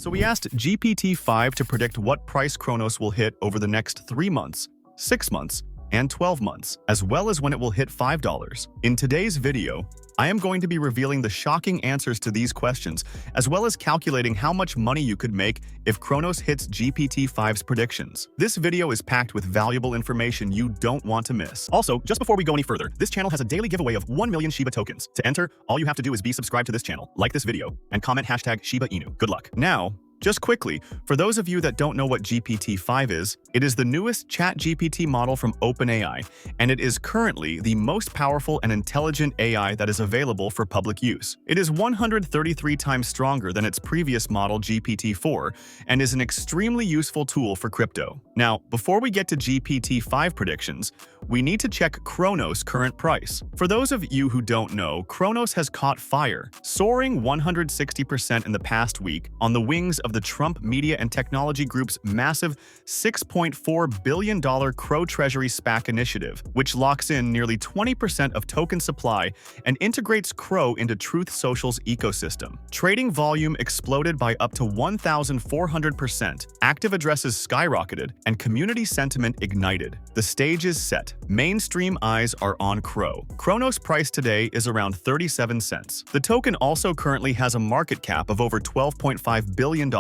So we asked GPT-5 to predict what price Cronos will hit over the next 3 months, 6 months, and 12 months, as well as when it will hit $5. In today's video, I am going to be revealing the shocking answers to these questions, as well as calculating how much money you could make if Cronos hits GPT-5's predictions. This video is packed with valuable information you don't want to miss. Also, just before we go any further, this channel has a daily giveaway of 1 million Shiba tokens. To enter, all you have to do is be subscribed to this channel, like this video, and comment hashtag Shiba Inu. Good luck. Now, just quickly, for those of you that don't know what GPT-5 is, it is the newest ChatGPT model from OpenAI, and it is currently the most powerful and intelligent AI that is available for public use. It is 133 times stronger than its previous model GPT-4 and is an extremely useful tool for crypto. Now, before we get to GPT-5 predictions, we need to check Cronos' current price. For those of you who don't know, Cronos has caught fire, soaring 160% in the past week on the wings of the Trump Media and Technology Group's massive $6.4 billion Crow Treasury SPAC initiative, which locks in nearly 20% of token supply and integrates Crow into Truth Social's ecosystem. Trading volume exploded by up to 1,400%, active addresses skyrocketed, and community sentiment ignited. The stage is set. Mainstream eyes are on Crow. Cronos' price today is around 37 cents. The token also currently has a market cap of over $12.5 billion,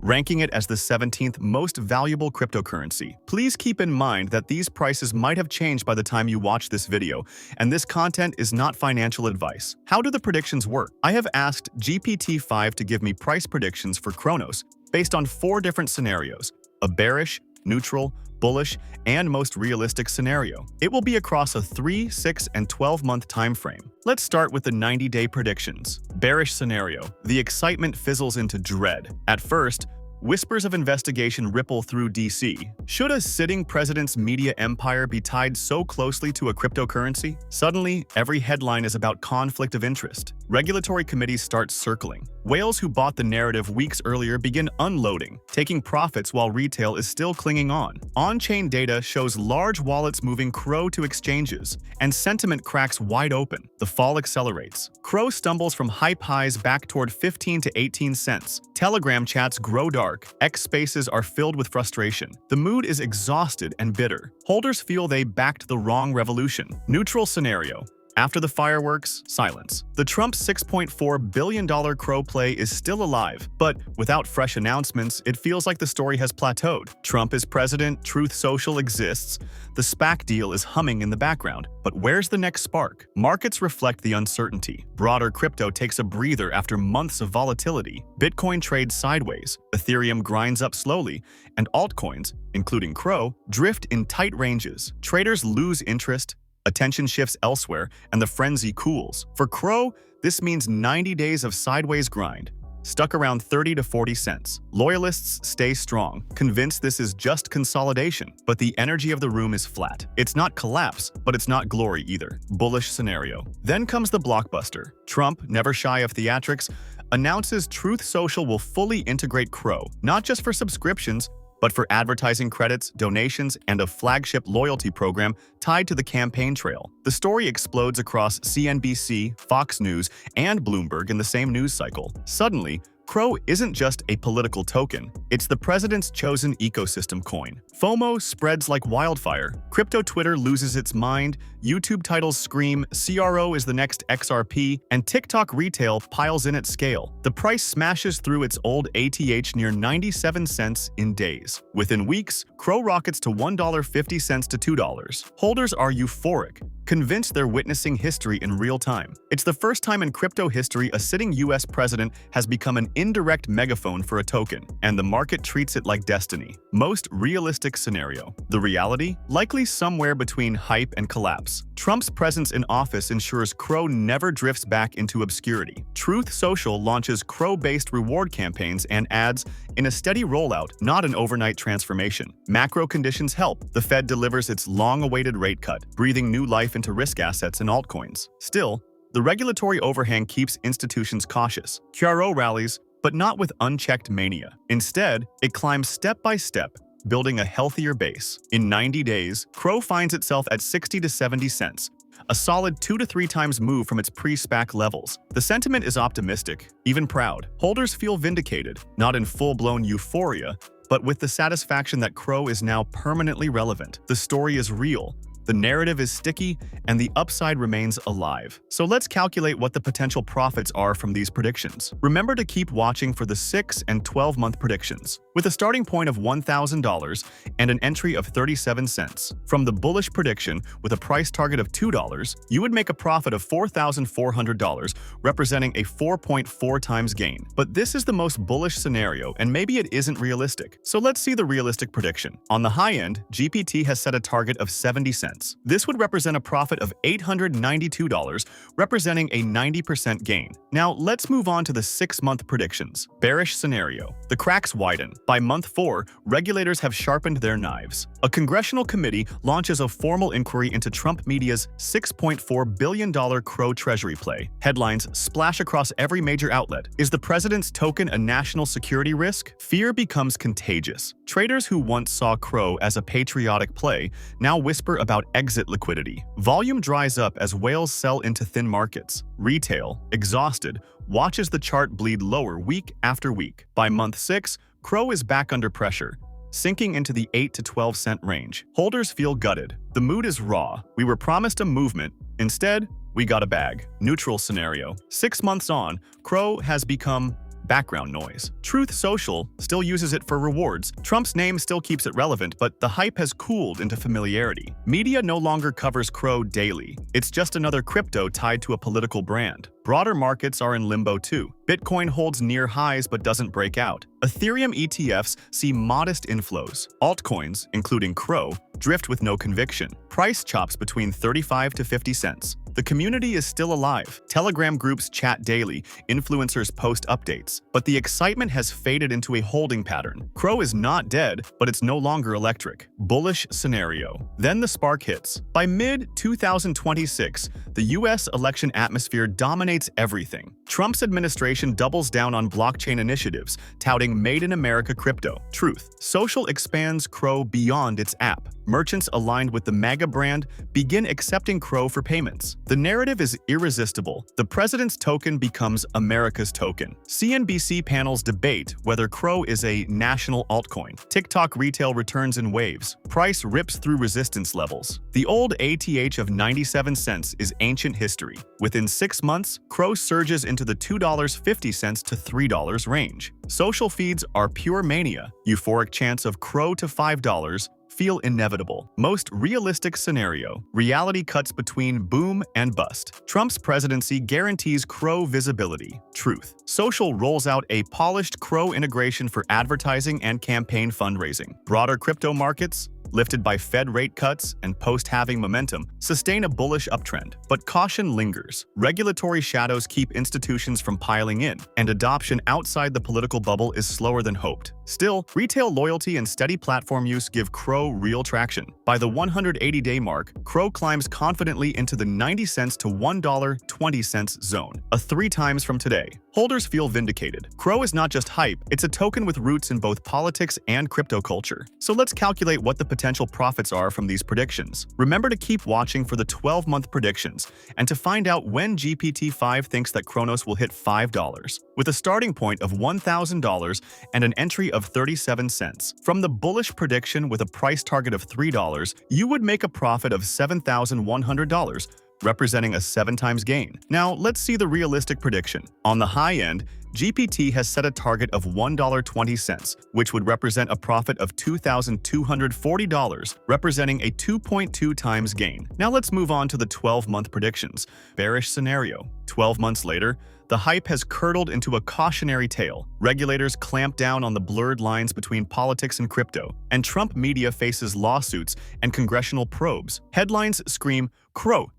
ranking it as the 17th most valuable cryptocurrency. Please keep in mind that these prices might have changed by the time you watch this video, and this content is not financial advice. How do the predictions work? I have asked GPT-5 to give me price predictions for Cronos based on 4 different scenarios: a bearish, neutral, bullish, and most realistic scenario. It will be across a 3, 6, and 12-month time frame. Let's start with the 90-day predictions. Bearish scenario. The excitement fizzles into dread. At first, whispers of investigation ripple through DC. Should a sitting president's media empire be tied so closely to a cryptocurrency? Suddenly, every headline is about conflict of interest. Regulatory committees start circling. Whales who bought the narrative weeks earlier begin unloading, taking profits while retail is still clinging on. On-chain data shows large wallets moving Crow to exchanges, and sentiment cracks wide open. The fall accelerates. Crow stumbles from hype highs back toward 15 to 18 cents. Telegram chats grow dark. X spaces are filled with frustration. The mood is exhausted and bitter. Holders feel they backed the wrong revolution. Neutral scenario. After the fireworks, silence. The Trump $6.4 billion Crow play is still alive, but without fresh announcements, it feels like the story has plateaued. Trump is president, Truth Social exists, the SPAC deal is humming in the background. But where's the next spark? Markets reflect the uncertainty. Broader crypto takes a breather after months of volatility. Bitcoin trades sideways, Ethereum grinds up slowly, and altcoins, including Crow, drift in tight ranges. Traders lose interest, attention shifts elsewhere, and the frenzy cools. For Crow, this means 90 days of sideways grind, stuck around 30 to 40 cents. Loyalists stay strong, convinced this is just consolidation, but the energy of the room is flat. It's not collapse, but it's not glory either. Bullish scenario. Then comes the blockbuster. Trump, never shy of theatrics, announces Truth Social will fully integrate Crow, not just for subscriptions, but for advertising credits, donations, and a flagship loyalty program tied to the campaign trail. The story explodes across CNBC, Fox News, and Bloomberg in the same news cycle. Suddenly, Crow isn't just a political token, it's the president's chosen ecosystem coin. FOMO spreads like wildfire. Crypto Twitter loses its mind, YouTube titles scream, CRO is the next XRP, and TikTok retail piles in at scale. The price smashes through its old ATH near 97 cents in days. Within weeks, Crow rockets to $1.50 to $2. Holders are euphoric, convinced they're witnessing history in real time. It's the first time in crypto history a sitting US president has become an indirect megaphone for a token, and the market treats it like destiny. Most realistic scenario. The reality? Likely somewhere between hype and collapse. Trump's presence in office ensures Crow never drifts back into obscurity. Truth Social launches Crow-based reward campaigns and ads in a steady rollout, not an overnight transformation. Macro conditions help. The Fed delivers its long-awaited rate cut, breathing new life into risk assets and altcoins. Still, the regulatory overhang keeps institutions cautious. CRO rallies, but not with unchecked mania. Instead, it climbs step by step, building a healthier base. In 90 days, Crow finds itself at 60 to 70 cents, a solid 2 to 3 times move from its pre-SPAC levels. The sentiment is optimistic, even proud. Holders feel vindicated, not in full-blown euphoria, but with the satisfaction that CRO is now permanently relevant. The story is real. The narrative is sticky, and the upside remains alive. So let's calculate what the potential profits are from these predictions. Remember to keep watching for the 6 and 12-month predictions. With a starting point of $1,000 and an entry of 37 cents. From the bullish prediction, with a price target of $2, you would make a profit of $4,400, representing a 4.4 times gain. But this is the most bullish scenario, and maybe it isn't realistic. So let's see the realistic prediction. On the high end, GPT has set a target of 70 cents. This would represent a profit of $892, representing a 90% gain. Now, let's move on to the 6-month predictions. Bearish scenario. The cracks widen. By month 4, regulators have sharpened their knives. A congressional committee launches a formal inquiry into Trump media's $6.4 billion CRO treasury play. Headlines splash across every major outlet. Is the president's token a national security risk? Fear becomes contagious. Traders who once saw CRO as a patriotic play now whisper about exit liquidity. Volume dries up as whales sell into thin markets. Retail, exhausted, watches the chart bleed lower week after week. By month 6, CRO is back under pressure, sinking into the 8 to 12 cent range. Holders feel gutted. The mood is raw. We were promised a movement. Instead, we got a bag. Neutral scenario. 6 months on, CRO has become background noise. Truth Social still uses it for rewards. Trump's name still keeps it relevant, but the hype has cooled into familiarity. Media no longer covers CRO daily. It's just another crypto tied to a political brand. Broader markets are in limbo too. Bitcoin holds near highs but doesn't break out. Ethereum ETFs see modest inflows. Altcoins, including CRO, drift with no conviction. Price chops between 35 to 50 cents. The community is still alive. Telegram groups chat daily, influencers post updates, but the excitement has faded into a holding pattern. CRO is not dead, but it's no longer electric. Bullish scenario. Then the spark hits. By mid-2026, the US election atmosphere dominates everything. Trump's administration doubles down on blockchain initiatives, touting Made in America crypto. Truth Social expands CRO beyond its app. Merchants aligned with the mega brand begin accepting CRO for payments. The narrative is irresistible. The president's token becomes America's token. CNBC panels debate whether CRO is a national altcoin. TikTok retail returns in waves. Price rips through resistance levels. The old ATH of 97 cents is ancient history. Within 6 months, CRO surges into the $2.50 to $3 range. Social feeds are pure mania. Euphoric chants of CRO to $5 feel inevitable. Most realistic scenario. Reality cuts between boom and bust. Trump's presidency guarantees CRO visibility. Truth Social rolls out a polished CRO integration for advertising and campaign fundraising. Broader crypto markets, lifted by Fed rate cuts and post-halving momentum, sustain a bullish uptrend. But caution lingers. Regulatory shadows keep institutions from piling in, and adoption outside the political bubble is slower than hoped. Still, retail loyalty and steady platform use give CRO real traction. By the 180-day mark, CRO climbs confidently into the 90 cents to $1.20 zone, a 3 times from today. Holders feel vindicated. CRO is not just hype, it's a token with roots in both politics and crypto culture. So let's calculate what the potential profits are from these predictions. Remember to keep watching for the 12-month predictions and to find out when GPT-5 thinks that Cronos will hit $5. With a starting point of $1,000 and an entry of 37 cents. From the bullish prediction with a price target of $3, you would make a profit of $7,100, representing a 7 times gain. Now, let's see the realistic prediction. On the high end, GPT has set a target of $1.20, which would represent a profit of $2,240, representing a 2.2 times gain. Now let's move on to the 12-month predictions. Bearish scenario. 12 months later, the hype has curdled into a cautionary tale. Regulators clamp down on the blurred lines between politics and crypto, and Trump media faces lawsuits and congressional probes. Headlines scream, CRO,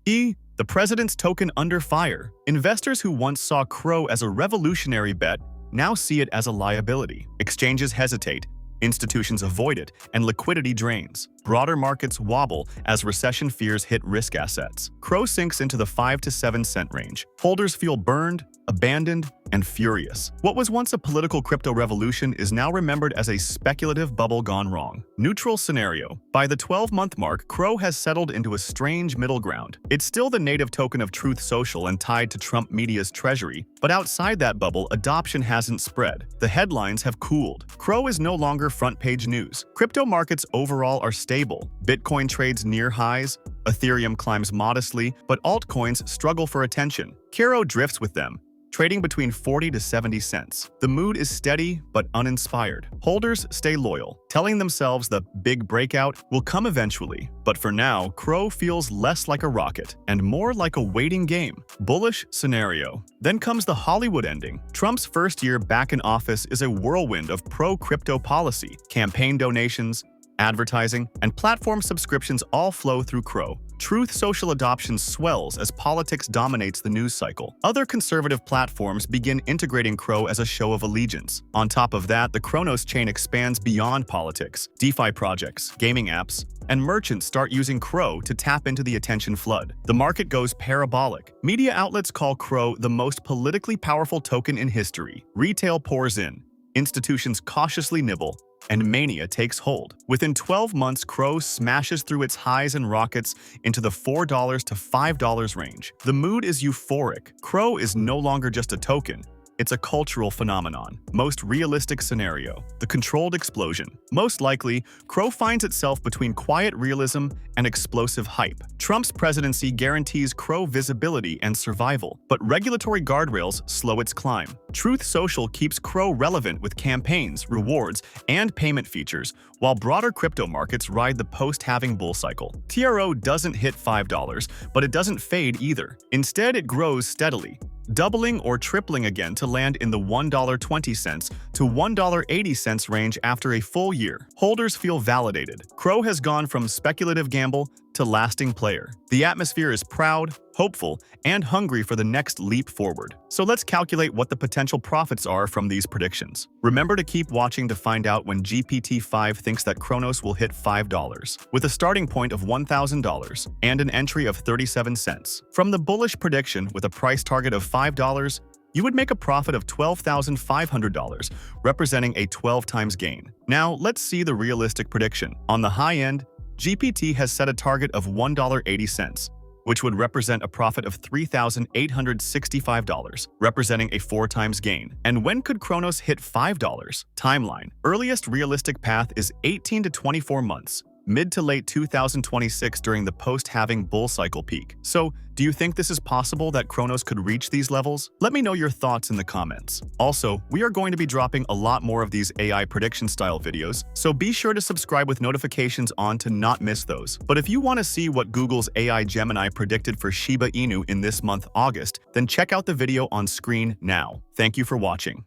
the president's token under fire. Investors who once saw CRO as a revolutionary bet now see it as a liability. Exchanges hesitate, institutions avoid it, and liquidity drains. Broader markets wobble as recession fears hit risk assets. CRO sinks into the 5 to 7 cent range. Holders feel burned, abandoned, and furious. What was once a political crypto revolution is now remembered as a speculative bubble gone wrong. Neutral scenario. By the 12-month mark, CRO has settled into a strange middle ground. It's still the native token of Truth Social and tied to Trump media's treasury, but outside that bubble, adoption hasn't spread. The headlines have cooled. CRO is no longer front-page news. Crypto markets overall are stable. Bitcoin trades near highs, Ethereum climbs modestly, but altcoins struggle for attention. CRO drifts with them, trading between 40 to 70 cents. The mood is steady but uninspired. Holders stay loyal, telling themselves the big breakout will come eventually. But for now, CRO feels less like a rocket and more like a waiting game. Bullish scenario. Then comes the Hollywood ending. Trump's first year back in office is a whirlwind of pro-crypto policy. Campaign donations, advertising, and platform subscriptions all flow through CRO. Truth Social adoption swells as politics dominates the news cycle. Other conservative platforms begin integrating CRO as a show of allegiance. On top of that, the Cronos chain expands beyond politics. DeFi projects, gaming apps, and merchants start using CRO to tap into the attention flood. The market goes parabolic. Media outlets call CRO the most politically powerful token in history. Retail pours in. Institutions cautiously nibble, and mania takes hold. Within 12 months, CRO smashes through its highs and rockets into the $4 to $5 range. The mood is euphoric. CRO is no longer just a token. It's a cultural phenomenon. Most realistic scenario, the controlled explosion. Most likely, CRO finds itself between quiet realism and explosive hype. Trump's presidency guarantees CRO visibility and survival, but regulatory guardrails slow its climb. Truth Social keeps CRO relevant with campaigns, rewards, and payment features, while broader crypto markets ride the post-halving bull cycle. TRO doesn't hit $5, but it doesn't fade either. Instead, it grows steadily, doubling or tripling again to land in the $1.20 to $1.80 range after a full year. Holders feel validated. CRO has gone from speculative gamble to lasting player. The atmosphere is proud, hopeful, and hungry for the next leap forward. So let's calculate what the potential profits are from these predictions. Remember to keep watching to find out when GPT-5 thinks that Cronos will hit $5, with a starting point of $1,000 and an entry of 37 cents. From the bullish prediction with a price target of $5, you would make a profit of $12,500, representing a 12 times gain. Now, let's see the realistic prediction. On the high end, GPT has set a target of $1.80, which would represent a profit of $3,865, representing a 4 times gain. And when could Cronos hit $5? Timeline. Earliest realistic path is 18 to 24 months, mid to late 2026 during the post-halving bull cycle peak. So, do you think this is possible that Cronos could reach these levels? Let me know your thoughts in the comments. Also, we are going to be dropping a lot more of these AI prediction-style videos, so be sure to subscribe with notifications on to not miss those. But if you want to see what Google's AI Gemini predicted for Shiba Inu in this month, August, then check out the video on screen now. Thank you for watching.